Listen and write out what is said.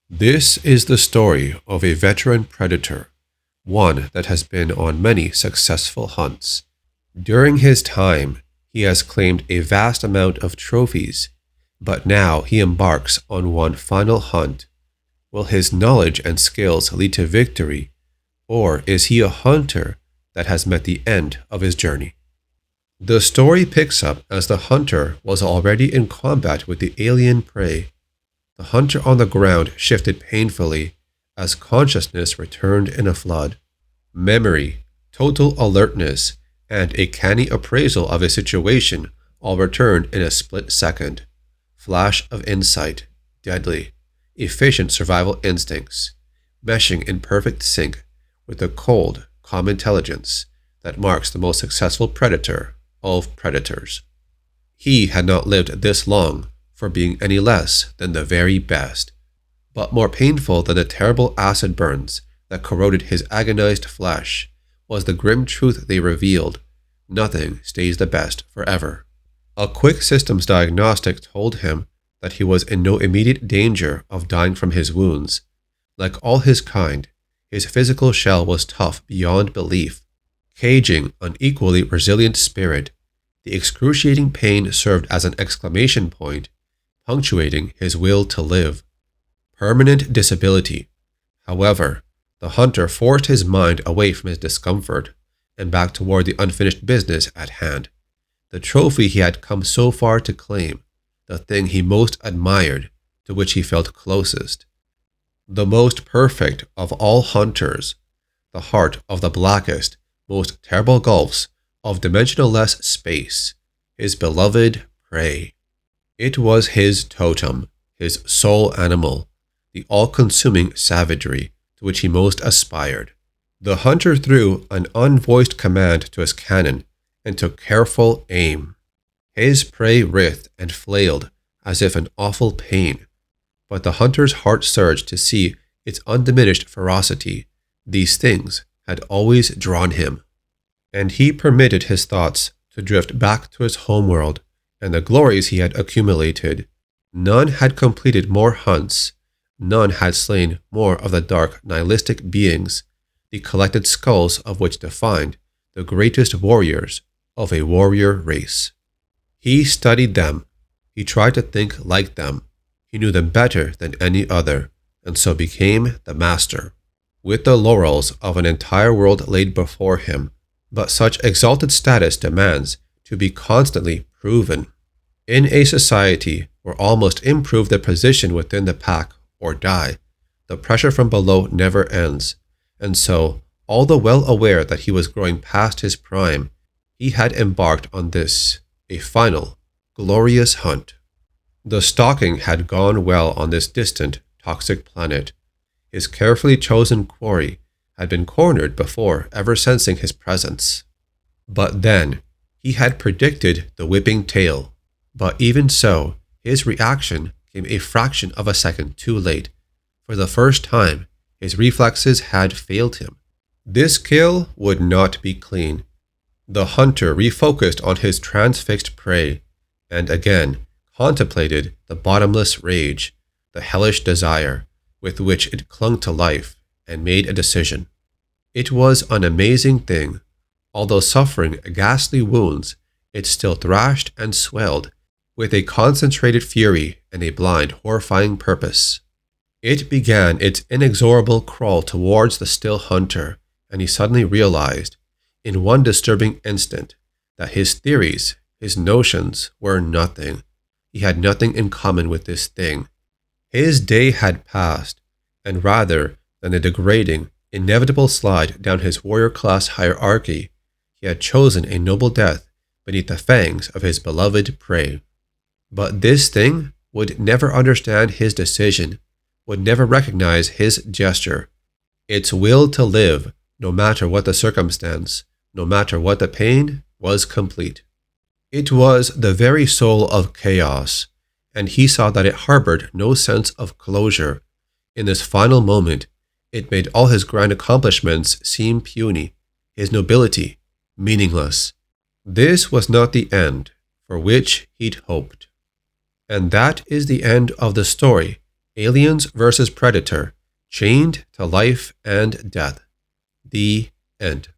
This is the story of a veteran predator, one that has been on many successful hunts. During his time, he has claimed a vast amount of trophies, but now he embarks on one final hunt. Will his knowledge and skills lead to victory, or is he a hunter that has met the end of his journey? The story picks up as the hunter was already in combat with the alien prey. The hunter on the ground shifted painfully as consciousness returned in a flood. Memory, total alertness, and a canny appraisal of a situation all returned in a split second. Flash of insight, deadly, efficient survival instincts, meshing in perfect sync with the cold, calm intelligence that marks the most successful predator of predators. He had not lived this long for being any less than the very best. But more painful than the terrible acid burns that corroded his agonized flesh was the grim truth they revealed: nothing stays the best forever. A quick systems diagnostic told him that he was in no immediate danger of dying from his wounds. Like all his kind, his physical shell was tough beyond belief, caging an equally resilient spirit. The excruciating pain served as an exclamation point, punctuating his will to live. Permanent disability. However, the hunter forced his mind away from his discomfort and back toward the unfinished business at hand. The trophy he had come so far to claim, the thing he most admired, to which he felt closest. The most perfect of all hunters, the heart of the blackest, most terrible gulfs of dimensionless space, his beloved prey. It was his totem, his sole animal, the all-consuming savagery to which he most aspired. The hunter threw an unvoiced command to his cannon and took careful aim. His prey writhed and flailed as if in awful pain, but the hunter's heart surged to see its undiminished ferocity. These things had always drawn him, and he permitted his thoughts to drift back to his homeworld and the glories he had accumulated. None had completed more hunts, none had slain more of the dark nihilistic beings, the collected skulls of which defined the greatest warriors of a warrior race. He studied them, he tried to think like them, he knew them better than any other, and so became the master, with the laurels of an entire world laid before him. But such exalted status demands to be constantly proven. In a society where all must improve their position within the pack or die, the pressure from below never ends, and so, although well aware that he was growing past his prime, he had embarked on this, a final, glorious hunt. The stalking had gone well on this distant, toxic planet. His carefully chosen quarry had been cornered before ever sensing his presence. But then, he had predicted the whipping tail. But even so, his reaction came a fraction of a second too late. For the first time, his reflexes had failed him. This kill would not be clean. The hunter refocused on his transfixed prey, and again contemplated the bottomless rage, the hellish desire with which it clung to life, and made a decision. It was an amazing thing. Although suffering ghastly wounds, it still thrashed and swelled with a concentrated fury and a blind, horrifying purpose. It began its inexorable crawl towards the still hunter, and he suddenly realized, in one disturbing instant, that his theories, his notions, were nothing. He had nothing in common with this thing. His day had passed, and rather than the degrading, inevitable slide down his warrior class hierarchy, he had chosen a noble death beneath the fangs of his beloved prey. But this thing would never understand his decision, would never recognize his gesture. Its will to live, no matter what the circumstance, no matter what the pain, was complete. It was the very soul of chaos, and he saw that it harbored no sense of closure. In this final moment, it made all his grand accomplishments seem puny, his nobility meaningless. This was not the end for which he'd hoped. And that is the end of the story Aliens vs. Predator, Chained to Life and Death. The End.